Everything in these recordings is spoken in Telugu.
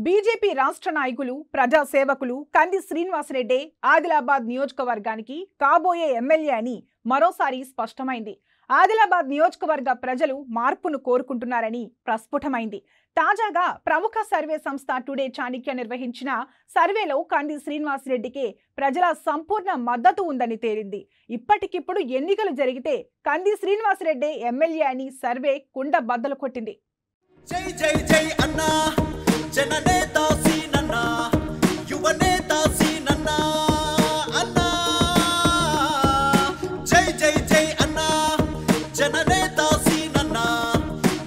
బీజేపీ రాష్ట్ర నాయకులు ప్రజా సేవకులు కంది శ్రీనివాసరెడ్డి ఆదిలాబాద్ నియోజకవర్గానికి కాబోయే ఎమ్మెల్యే అని మరోసారి స్పష్టమైంది. ఆదిలాబాద్ నియోజకవర్గ ప్రజలు మార్పును కోరుకుంటున్నారని ప్రస్ఫుటమైంది. తాజాగా ప్రముఖ సర్వే సంస్థ టుడే చాణక్య నిర్వహించిన సర్వేలో కంది శ్రీనివాసరెడ్డికి ప్రజల సంపూర్ణ మద్దతు ఉందని తేలింది. ఇప్పటికిప్పుడు ఎన్నికలు జరిగితే కంది శ్రీనివాసరెడ్డి ఎమ్మెల్యే అని సర్వే కుండ బద్దలు కొట్టింది. జై జై జై అన్నా జననేత సీనన్నా యువనేత సీనన్నా అన్నా జై జై జై అన్నా జననేత సీనన్నా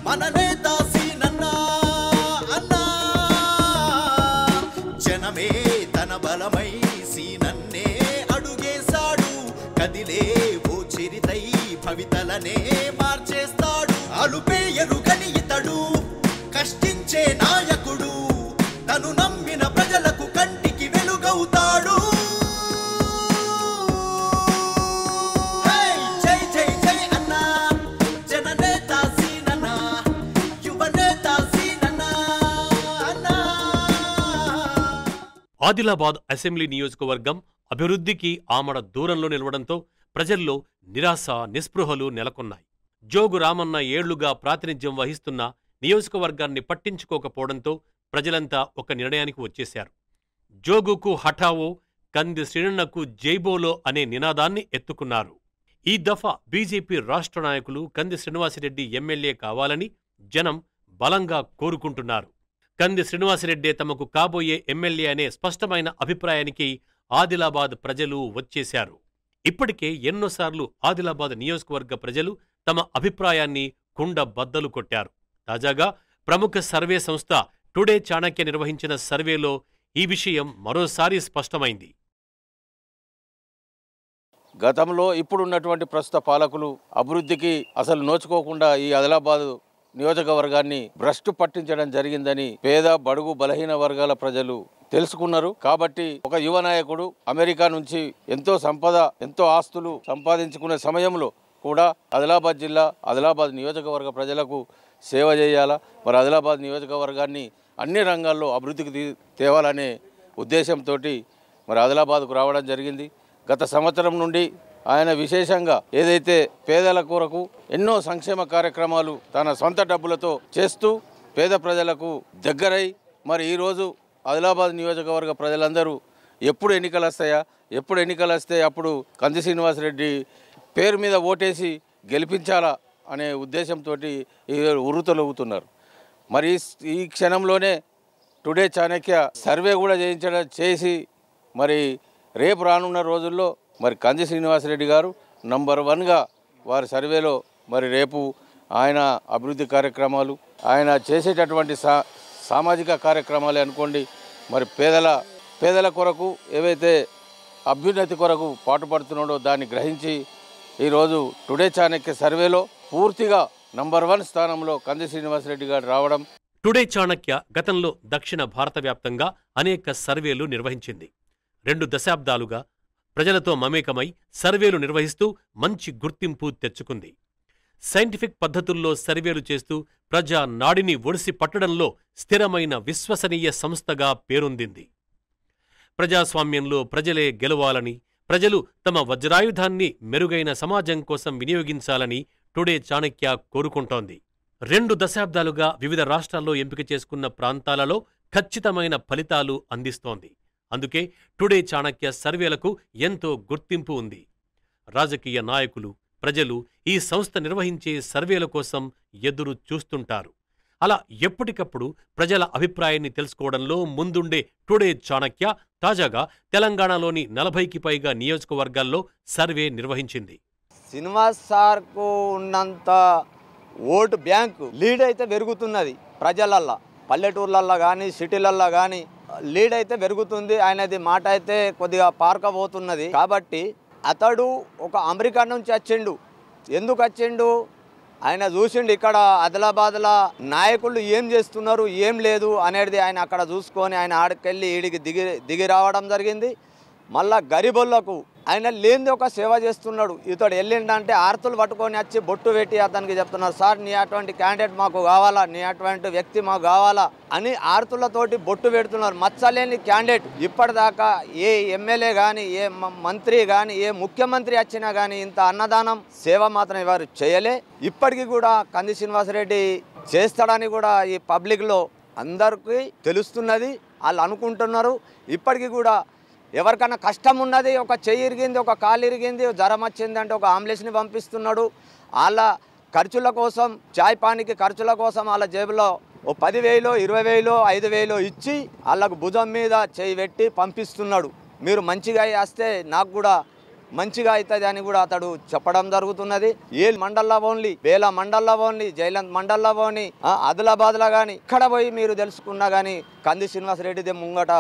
మననేత సీనన్నా అన్నా జనమే తన బలమై సీనన్నే అడుగేశాడు కదిలే ఓ చిరితై భవితలనే మార్చేస్తాడు అలుపే ఎరుగని ఇతడు కష్టించే నాయకుడు తను నమ్మిన ప్రజలకు కంటికి వెలుగవుతాడు. జై జై జై అన్నా జననేత సీనన్నా యువనేత సీనన్నా అన్నా. ఆదిలాబాద్ అసెంబ్లీ నియోజకవర్గం అభివృద్ధికి ఆమడ దూరంలో నిలవడంతో ప్రజల్లో నిరాశ నిస్పృహలు నెలకొన్నాయి. జోగు రామన్న ఏళ్లుగా ప్రాతినిధ్యం వహిస్తున్న నియోజకవర్గాన్ని పట్టించుకోకపోవడంతో ప్రజలంతా ఒక నిర్ణయానికి వచ్చేశారు. జోగుకు హఠావో, కంది శ్రీనన్నకు జైబోలో అనే నినాదాన్ని ఎత్తుకున్నారు. ఈ దఫా బీజేపీ రాష్ట్ర నాయకులు కంది శ్రీనివాసరెడ్డి ఎమ్మెల్యే కావాలని జనం బలంగా కోరుకుంటున్నారు. కంది శ్రీనివాసరెడ్డే తమకు కాబోయే ఎమ్మెల్యే అనే స్పష్టమైన అభిప్రాయానికి ఆదిలాబాద్ ప్రజలు వచ్చేశారు. ఇప్పటికే ఎన్నోసార్లు ఆదిలాబాద్ నియోజకవర్గ ప్రజలు తమ అభిప్రాయాన్ని కుండ బద్దలు కొట్టారు. తాజాగా ప్రముఖ సర్వే సంస్థ టుడే చాణక్య నిర్వహించిన సర్వేలో ఈ విషయం మరోసారి స్పష్టమైంది. గతంలో ఇప్పుడున్నటువంటి ప్రస్తుత పాలకులు అభివృద్ధికి అసలు నోచుకోకుండా ఈ ఆదిలాబాద్ నియోజకవర్గాన్ని భ్రష్టు పట్టించడం జరిగిందని పేద బడుగు బలహీన వర్గాల ప్రజలు తెలుసుకున్నారు. కాబట్టి ఒక యువ నాయకుడు అమెరికా నుంచి ఎంతో సంపద ఎంతో ఆస్తులు సంపాదించుకునే సమయంలో కూడా ఆదిలాబాద్ జిల్లా ఆదిలాబాద్ నియోజకవర్గ ప్రజలకు సేవ చేయాలా, మరి ఆదిలాబాద్ నియోజకవర్గాన్ని అన్ని రంగాల్లో అభివృద్ధికి తేవాలనే ఉద్దేశంతో మరి ఆదిలాబాద్కు రావడం జరిగింది. గత సంవత్సరం నుండి ఆయన విశేషంగా ఏదైతే పేదల కొరకు ఎన్నో సంక్షేమ కార్యక్రమాలు తన సొంత డబ్బులతో చేస్తూ పేద ప్రజలకు దగ్గరై మరి ఈరోజు ఆదిలాబాద్ నియోజకవర్గ ప్రజలందరూ ఎప్పుడు ఎన్నికలు వస్తాయా, ఎప్పుడు ఎన్నికలు వస్తే అప్పుడు కంది శ్రీనివాసరెడ్డి పేరు మీద ఓటేసి గెలిపించాలా అనే ఉద్దేశంతో ఉర్రుతలవుతున్నారు. మరి ఈ క్షణంలోనే టుడే చాణక్య సర్వే కూడా చేసి మరి రేపు రానున్న రోజుల్లో మరి కంది శ్రీనివాసరెడ్డి గారు నంబర్ 1గా వారి సర్వేలో మరి రేపు ఆయన అభివృద్ధి కార్యక్రమాలు ఆయన చేసేటటువంటి సామాజిక కార్యక్రమాలే అనుకోండి, మరి పేదల కొరకు ఏవైతే అభ్యున్నతి కొరకు పాటుపడుతున్నాడో దాన్ని గ్రహించి ఈరోజు టుడే చాణక్య సర్వేలో పూర్తిగా నంబర్ 1 స్థానంలో కంది శ్రీనివాసరెడ్డి గారు రావడం. టుడే చాణక్య గతంలో దక్షిణ భారత వ్యాప్తంగా అనేక సర్వేలు నిర్వహించింది. 2 దశాబ్దాలుగా ప్రజలతో మమేకమై సర్వేలు నిర్వహిస్తూ మంచి గుర్తింపు తెచ్చుకుంది. సైంటిఫిక్ పద్ధతుల్లో సర్వేలు చేస్తూ ప్రజా నాడిని ఒడిసి పట్టడంలో స్థిరమైన విశ్వసనీయ సంస్థగా పేరొందింది. ప్రజాస్వామ్యంలో ప్రజలే గెలవాలని, ప్రజలు తమ వజ్రాయుధాన్ని మెరుగైన సమాజం కోసం వినియోగించాలని టుడే చాణక్య కోరుకుంటోంది. 2 దశాబ్దాలుగా వివిధ రాష్ట్రాల్లో ఎంపిక చేసుకున్న ప్రాంతాలలో ఖచ్చితమైన ఫలితాలు అందిస్తోంది. అందుకే టుడే చాణక్య సర్వేలకు ఎంతో గుర్తింపు ఉంది. రాజకీయ నాయకులు, ప్రజలు ఈ సంస్థ నిర్వహించే సర్వేల కోసం ఎదురు చూస్తుంటారు. అలా ఎప్పటికప్పుడు ప్రజల అభిప్రాయాన్ని తెలుసుకోవడంలో ముందుండే టుడే చాణక్య తాజాగా తెలంగాణలోని 40కి పైగా నియోజకవర్గాల్లో సర్వే నిర్వహించింది. శ్రీనివాస్ సార్కు ఉన్నంత ఓటు బ్యాంకు లీడ్ అయితే పెరుగుతున్నది. ప్రజలల్లో పల్లెటూర్లల్లో కానీ సిటీలల్లో కానీ లీడ్ అయితే పెరుగుతుంది. ఆయనది మాట అయితే కొద్దిగా పారకపోతున్నది. కాబట్టి అతడు ఒక అమెరికా నుంచి వచ్చిండు. ఎందుకు వచ్చిండు? ఆయన చూసిండు ఇక్కడ ఆదిలాబాద్లో నాయకులు ఏం చేస్తున్నారు, ఏం లేదు అనేది ఆయన అక్కడ చూసుకొని ఆయన ఆడికెళ్ళి ఈడికి దిగి రావడం జరిగింది. మళ్ళా గరీబులకు ఆయన లేనిది ఒక సేవ చేస్తున్నాడు. ఇతడు వెళ్ళిండంటే ఆర్తులు పట్టుకొని వచ్చి బొట్టు పెట్టి అతనికి చెప్తున్నారు, సార్ నీ అటువంటి క్యాండిడేట్ మాకు కావాలా, నీ అటువంటి వ్యక్తి మాకు కావాలా అని ఆర్తులతోటి బొట్టు పెడుతున్నారు. మచ్చలేని క్యాండిడేట్ ఇప్పటిదాకా ఏ ఎమ్మెల్యే కానీ, ఏ మంత్రి కానీ, ఏ ముఖ్యమంత్రి వచ్చినా కానీ ఇంత అన్నదానం సేవ మాత్రం ఎవరు చేయలే. ఇప్పటికీ కూడా కంది శ్రీనివాసరెడ్డి చేస్తాడని కూడా ఈ పబ్లిక్లో అందరికీ తెలుస్తున్నది, వాళ్ళు అనుకుంటున్నారు. ఇప్పటికీ కూడా ఎవరికైనా కష్టం ఉన్నది, ఒక చెయ్యి ఇరిగింది, ఒక కాలు ఇరిగింది, జ్వరం వచ్చింది అంటే ఒక అంబులెన్స్ని పంపిస్తున్నాడు. వాళ్ళ ఖర్చుల కోసం, చాయ్ పానికి ఖర్చుల కోసం వాళ్ళ జేబులో ఓ 10,000 20,000 5,000 ఇచ్చి వాళ్ళకు భుజం మీద చేయి పెట్టి పంపిస్తున్నాడు. మీరు మంచిగా వస్తే నాకు కూడా మంచిగా అవుతుంది అని కూడా అతడు చెప్పడం జరుగుతున్నది. ఏ మండల్లో ఓన్లీ, బేలా మండల్లో ఓన్లీ, జైలంత్ మండల్లో ఓన్లీ, ఆదిలాబాద్లో కానీ ఇక్కడ పోయి మీరు తెలుసుకున్నా కానీ కంది శ్రీనివాసరెడ్డిదే ముంగట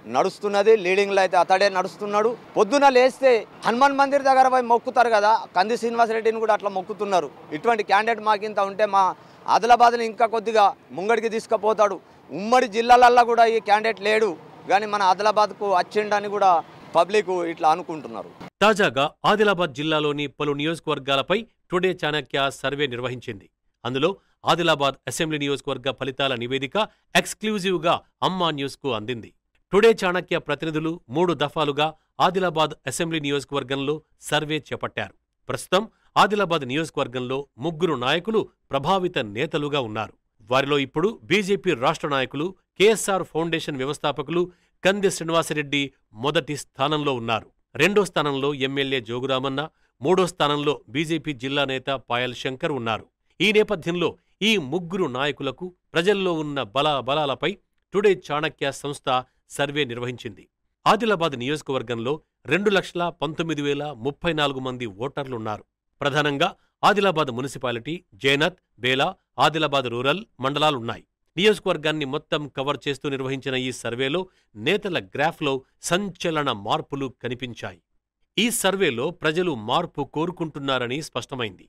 నడుస్తున్నది. లీడింగ్లో అయితే అతడే నడుస్తున్నాడు. పొద్దున లేస్తే హనుమాన్ మందిర్ దగ్గర పోయి మొక్కుతారు కదా, కంది శ్రీనివాసరెడ్డిని కూడా అట్లా మొక్కుతున్నారు. ఇటువంటి క్యాండిడేట్ మాకింత ఉంటే మా ఆదిలాబాద్ని ఇంకా కొద్దిగా ముంగడికి తీసుకుపోతాడు. ఉమ్మడి జిల్లాలల్లో కూడా ఈ క్యాండిడేట్ లేడు, కానీ మన ఆదిలాబాద్కు వచ్చిండని కూడా పబ్లిక్ ఇట్లా అనుకుంటున్నారు. తాజాగా ఆదిలాబాద్ జిల్లాలోని పలు నియోజకవర్గాలపై టుడే చాణక్య సర్వే నిర్వహించింది. అందులో ఆదిలాబాద్ అసెంబ్లీ నియోజకవర్గ ఫలితాల నివేదిక ఎక్స్క్లూజివ్గా అమ్మా న్యూస్కు అందింది. టుడే చాణక్య ప్రతినిధులు 3 దఫాలుగా ఆదిలాబాద్ అసెంబ్లీ నియోజకవర్గంలో సర్వే చేపట్టారు. ప్రస్తుతం ఆదిలాబాద్ నియోజకవర్గంలో 3 నాయకులు ప్రభావిత నేతలుగా ఉన్నారు. వారిలో ఇప్పుడు బీజేపీ రాష్ట్ర నాయకులు, కేఎస్ఆర్ ఫౌండేషన్ వ్యవస్థాపకులు కంది శ్రీనివాసరెడ్డి మొదటి స్థానంలో ఉన్నారు. 2వ స్థానంలో ఎమ్మెల్యే జోగురామన్న, 3వ స్థానంలో బీజేపీ జిల్లా నేత పాయల్ శంకర్ ఉన్నారు. ఈ నేపథ్యంలో ఈ 3 నాయకులకు ప్రజల్లో ఉన్న బలాలపై టుడే చాణక్య సంస్థ సర్వే నిర్వహించింది. ఆదిలాబాద్ నియోజకవర్గంలో 2,19,034 మంది ఓటర్లున్నారు. ప్రధానంగా ఆదిలాబాద్ మున్సిపాలిటీ, జైనత్, బేలా, ఆదిలాబాద్ రూరల్ మండలాలున్నాయి. నియోజకవర్గాన్ని మొత్తం కవర్ చేస్తూ నిర్వహించిన ఈ సర్వేలో నేతల గ్రాఫ్లో సంచలన మార్పులు కనిపించాయి. ఈ సర్వేలో ప్రజలు మార్పు కోరుకుంటున్నారని స్పష్టమైంది.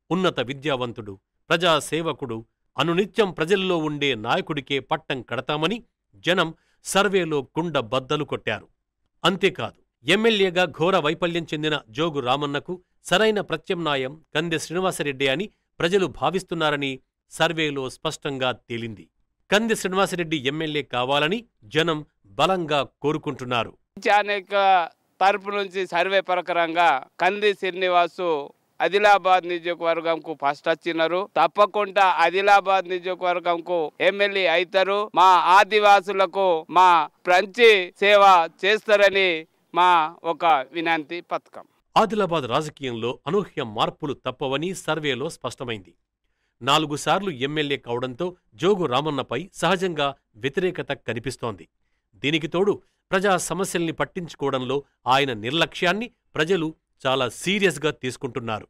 ఉన్నత విద్యావంతుడు, ప్రజాసేవకుడు, అనునిత్యం ప్రజల్లో ఉండే నాయకుడికే పట్టం కడతామని జనం సర్వేలో కుండ బద్దలు కొట్టారు. అంతేకాదు, ఎమ్మెల్యేగా ఘోర వైఫల్యం చెందిన జోగు రామన్నకు సరైన ప్రత్యామ్నాయం కంది శ్రీనివాసరెడ్డి అని ప్రజలు భావిస్తున్నారని సర్వేలో స్పష్టంగా తేలింది. కంది శ్రీనివాసరెడ్డి ఎమ్మెల్యే కావాలని జనం బలంగా కోరుకుంటున్నారు. చాణక్య తరపు నుంచి సర్వే ప్రకారంగా కంది శ్రీనివాసు ఆదిలాబాద్ నియోజకవర్గంకు ఫస్ట్ వచ్చినారు. తప్పకుండా ఆదిలాబాద్ నియోజకవర్గంకు ఎమ్మెల్యే అవుతారు. మా ఆదివాసులకు మా పంచి సేవ చేస్తారని మా ఒక వినంతి పథకం. ఆదిలాబాద్ రాజకీయంలో అనూహ్య మార్పులు తప్పవని సర్వేలో స్పష్టమైంది. 4 సార్లు ఎమ్మెల్యే కావడంతో జోగు రామన్నపై సహజంగా వ్యతిరేకత కనిపిస్తోంది. దీనికి తోడు ప్రజా సమస్యల్ని పట్టించుకోవడంలో ఆయన నిర్లక్ష్యాన్ని ప్రజలు చాలా సీరియస్గా తీసుకుంటున్నారు.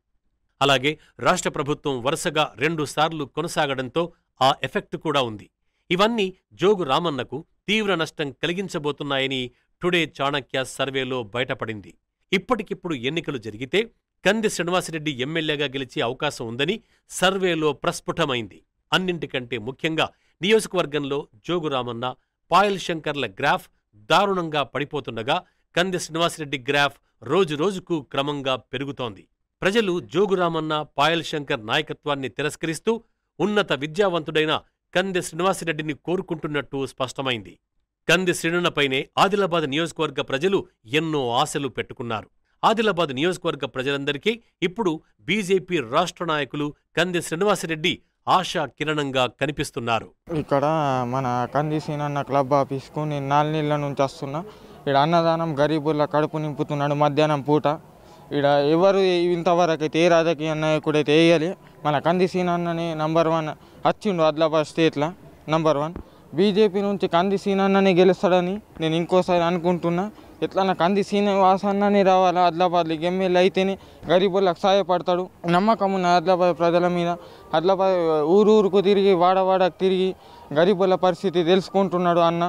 అలాగే రాష్ట్ర ప్రభుత్వం వరుసగా 2 సార్లు కొనసాగడంతో ఆ ఎఫెక్ట్ కూడా ఉంది. ఇవన్నీ జోగు రామన్నకు తీవ్ర నష్టం కలిగించబోతున్నాయని టుడే చాణక్య సర్వేలో బయటపడింది. ఇప్పటికిప్పుడు ఎన్నికలు జరిగితే కంది శ్రీనివాసరెడ్డి ఎమ్మెల్యేగా గెలిచే అవకాశం ఉందని సర్వేలో ప్రస్ఫుటమైంది. అన్నింటికంటే ముఖ్యంగా నియోజకవర్గంలో జోగు రామన్న, పాయల్ శంకర్ల గ్రాఫ్ దారుణంగా పడిపోతుండగా కంది శ్రీనివాసరెడ్డి గ్రాఫ్ రోజురోజుకు క్రమంగా పెరుగుతోంది. ప్రజలు జోగురామన్న, పాయల్ శంకర్ నాయకత్వాన్ని తిరస్కరిస్తూ ఉన్నత విద్యావంతుడైన కంది శ్రీనివాసరెడ్డిని కోరుకుంటున్నట్టు స్పష్టమైంది. కంది శ్రీనున్నపైనే ఆదిలాబాద్ నియోజకవర్గ ప్రజలు ఎన్నో ఆశలు పెట్టుకున్నారు. ఆదిలాబాద్ నియోజకవర్గ ప్రజలందరికీ ఇప్పుడు బీజేపీ రాష్ట్ర నాయకులు కంది శ్రీనివాసరెడ్డి ఆశా కిరణంగా కనిపిస్తున్నారు. ఇక్కడ మన కంది శ్రీనన్న క్లబ్ ఆఫీస్కు నేను 4 నెలల నుంచి వస్తున్నా. ఇక్కడ అన్నదానం గరీబుల కడుపు నింపుతున్నాడు మధ్యాహ్నం పూట. ఇక్కడ ఎవరు ఇంతవరకు అయితే ఏ రాజకీయ నాయకుడైతే వేయాలి, మన కంది శ్రీనన్నని నంబర్ 1 వచ్చిండు ఆదిలాబాద్ స్టేట్లో నంబర్ 1. బీజేపీ నుంచి కంది శ్రీనన్నని గెలుస్తాడని నేను ఇంకోసారి అనుకుంటున్నా. ఎట్లా కంది శ్రీనివాస్ అన్నని రావాలా ఆదిలాబాద్లో ఎమ్మెల్యే అయితేనే గరీబులకు సహాయపడతాడు. నమ్మకం ఉన్న ఆదిలాబాద్ ప్రజల మీద. ఆదిలాబాద్ ఊరుకు తిరిగి వాడవాడకు తిరిగి గరీబుల పరిస్థితి తెలుసుకుంటున్నాడు. అన్న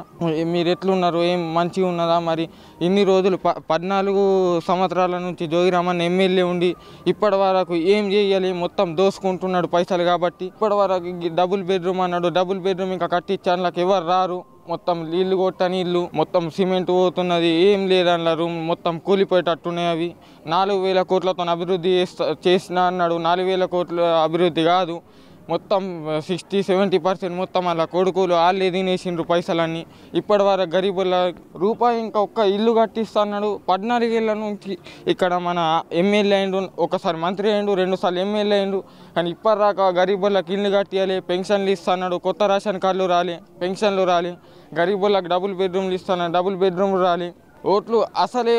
మీరు ఎట్లున్నారు, ఏం మంచిగా ఉన్నదా? మరి ఇన్ని రోజులు 14 సంవత్సరాల నుంచి జోగిరామన్ ఎమ్మెల్యే ఉండి ఇప్పటి వరకు ఏం చేయాలి, మొత్తం దోసుకుంటున్నాడు పైసలు. కాబట్టి ఇప్పటి వరకు డబుల్ బెడ్రూమ్ అన్నాడు, డబుల్ బెడ్రూమ్ ఇంకా కట్టించాలకు ఎవరు రారు. మొత్తం నీళ్ళు కొట్టని ఇల్లు, మొత్తం సిమెంట్ పోతున్నది, ఏం లేదన్న రూమ్ మొత్తం కూలిపోయేటట్టున్నాయి. అవి 4,000 కోట్లతో అభివృద్ధి చేసిన అన్నాడు. 4,000 కోట్ల అభివృద్ధి కాదు, మొత్తం 60-70% మొత్తం అలా కొడుకులు వాళ్ళే తినేసిండ్రు పైసలన్నీ. ఇప్పటి వరకు గరీబుల రూపాయి ఇంకా ఒక్క ఇల్లు కట్టిస్తున్నాడు. 14 ఏళ్ళ నుంచి ఇక్కడ మన ఎమ్మెల్యే అయిండు, ఒకసారి మంత్రి అయిండు, 2 సార్లు ఎమ్మెల్యే అయిండు. కానీ ఇప్పటిదాకా గరీబులకు ఇల్లు కట్టియాలి, పెన్షన్లు ఇస్తున్నాడు, కొత్త రేషన్ కార్డులు రాలే, పెన్షన్లు రాలే, గరీబులకు డబుల్ బెడ్రూమ్లు ఇస్తున్నాడు, డబుల్ బెడ్రూమ్లు రాలే. ఓట్లు అసలే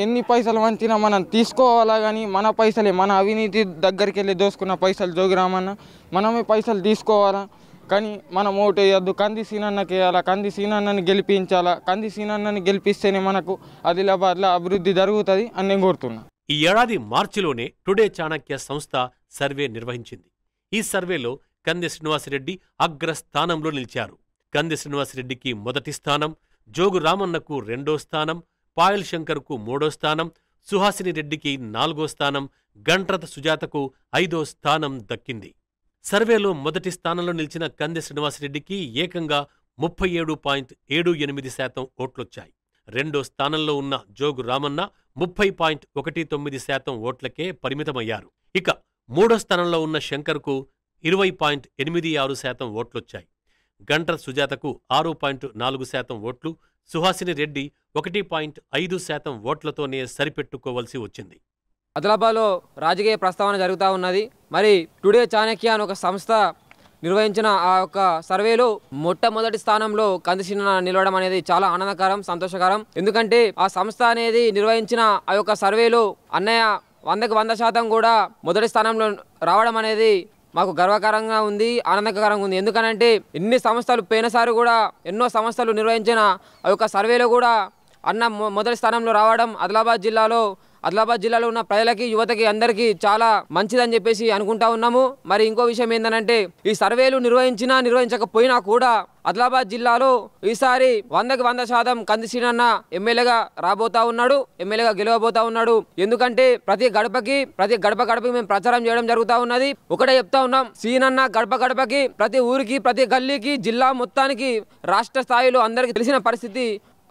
ఎన్ని పైసలు వంచినా మనం తీసుకోవాలా, కానీ మన పైసలే, మన అవినీతి దగ్గరికి వెళ్ళి దోసుకున్న పైసలు జోగిరామన్న మనమే పైసలు తీసుకోవాలా. కానీ మనం ఓటు వేయద్దు, కంది సీనన్నకి వేయాలా, కంది సీనన్నని గెలిపించాలా. కంది సీనన్నని గెలిపిస్తేనే మనకు ఆదిలాబాద్లో అభివృద్ధి జరుగుతుంది అని నేను కోరుతున్నా. ఈ ఏడాది మార్చిలోనే టుడే చాణక్య సంస్థ సర్వే నిర్వహించింది. ఈ సర్వేలో కంది శ్రీనివాసరెడ్డి అగ్రస్థానంలో నిలిచారు. కంది శ్రీనివాసరెడ్డికి మొదటి స్థానం, జోగు రామన్నకు 2వ స్థానం, పాయల్ శంకర్కు 3వ స్థానం, సుహాసిని రెడ్డికి 4వ స్థానం, గంట్రత సుజాతకు 5వ స్థానం దక్కింది. సర్వేలో మొదటి స్థానంలో నిలిచిన కంది శ్రీనివాసరెడ్డికి ఏకంగా 37.78% ఓట్లొచ్చాయి. 2వ స్థానంలో ఉన్న జోగు రామన్న 30.19% ఓట్లకే పరిమితమయ్యారు. ఇక 3వ స్థానంలో ఉన్న శంకర్కు 20.86% ఓట్లొచ్చాయి. గంట్ర సుజాతకు 6.4% ఓట్లు, సుహాసిని రెడ్డి 1.5% ఓట్లతోనే సరిపెట్టుకోవలసి వచ్చింది. ఆదిలాబాద్లో రాజకీయ ప్రస్తావన జరుగుతూ ఉన్నది. మరి టుడే చాణక్య అని ఒక సంస్థ నిర్వహించిన ఆ యొక్క సర్వేలో మొట్టమొదటి స్థానంలో కంది సీనన్న నిలవడం అనేది చాలా ఆనందకరం, సంతోషకరం. ఎందుకంటే ఆ సంస్థ అనేది నిర్వహించిన ఆ యొక్క సర్వేలో అన్నయ్య 100% కూడా మొదటి స్థానంలో రావడం అనేది మాకు గర్వకారంగా ఉంది, ఆనందకరంగా ఉంది. ఎందుకనంటే ఎన్ని సంస్థలు పోయినసారి కూడా ఎన్నో సంస్థలు నిర్వహించిన ఆ యొక్క సర్వేలో కూడా అన్న మొదటి స్థానంలో రావడం ఆదిలాబాద్ జిల్లాలో ఉన్న ప్రజలకి, యువతకి, అందరికీ చాలా మంచిదని చెప్పేసి అనుకుంటా ఉన్నాము. మరి ఇంకో విషయం ఏంటంటే ఈ సర్వేలు నిర్వహించకపోయినా కూడా ఆదిలాబాద్ జిల్లాలో ఈసారి 100% కంది సీనన్న ఎమ్మెల్యేగా రాబోతా ఉన్నాడు, ఎమ్మెల్యేగా గెలవబోతా ఉన్నాడు. ఎందుకంటే ప్రతి గడపకి మేము ప్రచారం చేయడం జరుగుతూ ఉన్నది. ఒకటే చెప్తా ఉన్నాం, సీనన్న గడపకి, ప్రతి ఊరికి, ప్రతి గల్లీకి, జిల్లా మొత్తానికి, రాష్ట్ర స్థాయిలో అందరికీ తెలిసిన పరిస్థితి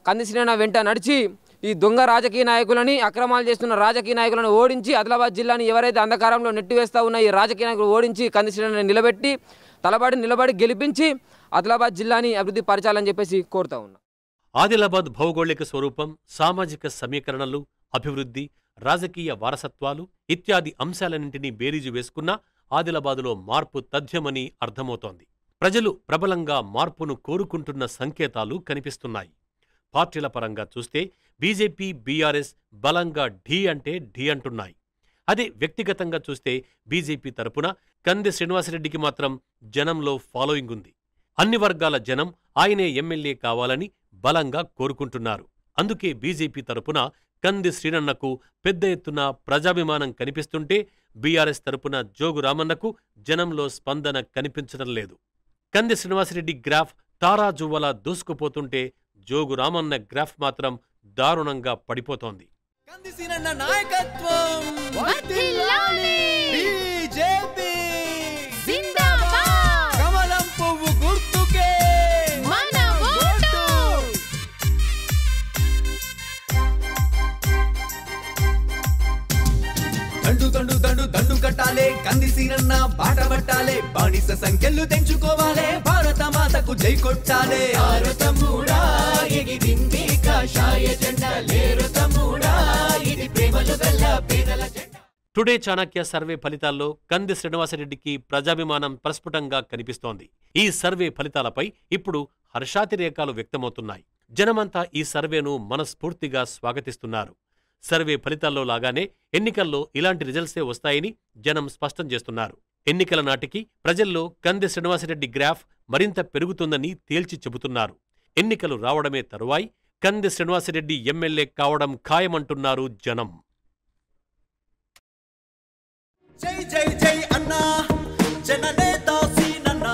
కంది సీనన్న వెంట నడిచి ఈ దొంగ రాజకీయ నాయకులని, అక్రమాలు చేస్తున్న రాజకీయ నాయకులను ఓడించి ఆదిలాబాద్ జిల్లాని ఎవరైతే అంధకారంలో నెట్టివేస్తూ ఉన్న ఈ రాజకీయ నాయకులు ఓడించి కంది సీనన్నని నిలబడి గెలిపించి ఆదిలాబాద్ జిల్లాని అభివృద్ధి పరచాలని చెప్పేసి కోరుతా ఉన్నా. ఆదిలాబాద్ భౌగోళిక స్వరూపం, సామాజిక సమీకరణలు, అభివృద్ధి, రాజకీయ వారసత్వాలు ఇత్యాది అంశాలన్నింటినీ బేరీజు వేసుకున్నా ఆదిలాబాదులో మార్పు తథ్యమని అర్థమవుతోంది. ప్రజలు ప్రబలంగా మార్పును కోరుకుంటున్న సంకేతాలు కనిపిస్తున్నాయి. పార్టీల పరంగా చూస్తే బీజేపీ, బీఆర్ఎస్ బలంగా ఢీ అంటే ఢీ అంటున్నాయి. అదే వ్యక్తిగతంగా చూస్తే బీజేపీ తరపున కంది శ్రీనివాసరెడ్డికి మాత్రం జనంలో ఫాలోయింగ్ ఉంది. అన్ని వర్గాల జనం ఆయనే ఎమ్మెల్యే కావాలని బలంగా కోరుకుంటున్నారు. అందుకే బీజేపీ తరపున కంది శ్రీనన్నకు పెద్ద ఎత్తున ప్రజాభిమానం కనిపిస్తుంటే బీఆర్ఎస్ తరపున జోగు రామన్నకు జనంలో స్పందన కనిపించడం లేదు. కంది శ్రీనివాసరెడ్డి గ్రాఫ్ తారాజువ్వలా దూసుకుపోతుంటే జోగు రామన్న గ్రాఫ్ మాత్రం దారుణంగా పడిపోతోంది. కంది సీనన్న నాయకత్వం వర్ధిల్లాలి, బీజేపీ జిందాబాద్, కమలం పువ్వు గుర్తుకే మన ఓటు. దండు కట్టాలే, కంది సీనన్న బాట పట్టాలే, బానిస సంఖ్యలు తెంచుకోవాలే, భారత మాతకు జై కొట్టాలే. తమ్ముడా ఎగిరింది కాషాయ జెండా, లేరు తమ్ముడా ఇది ప్రేమలు గల్ల పేదల జెండా. టుడే చాణక్య సర్వే ఫలితాల్లో కంది శ్రీనివాసరెడ్డికి ప్రజాభిమానం ప్రస్ఫుటంగా కనిపిస్తోంది. ఈ సర్వే ఫలితాలపై ఇప్పుడు హర్షాతిరేకాలు వ్యక్తమవుతున్నాయి. జనమంతా ఈ సర్వేను మనస్ఫూర్తిగా స్వాగతిస్తున్నారు. సర్వే ఫలితాల్లో లాగానే ఎన్నికల్లో ఇలాంటి రిజల్ట్సే వస్తాయని జనం స్పష్టం చేస్తున్నారు. ఎన్నికల నాటికి ప్రజల్లో కంది శ్రీనివాసరెడ్డి గ్రాఫ్ మరింత పెరుగుతుందని తేల్చి చెబుతున్నారు. ఎన్నికలు రావడమే తరువాయి కంది శ్రీనివాసరెడ్డి ఎమ్మెల్యే కావడం ఖాయమంటున్నారు జనం. జై జై జై అన్నా, జననేత సీనన్న,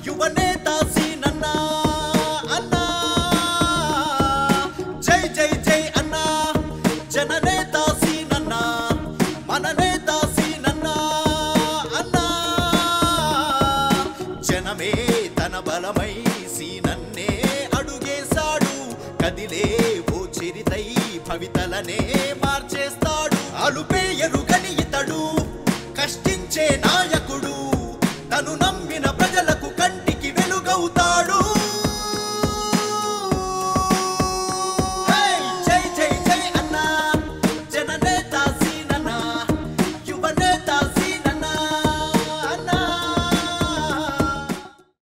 యువనేత సీనన్న అన్నా. జై జై జై అన్నా, జననేత సీనన్న, మన నేత సీనన్న అన్నా. జనమే తన బలమై సీనన్నే కవితలనే మార్చేస్తాడు. అలుపే ఎరుగని ఇతడు కష్టించే నాయకుడు, తను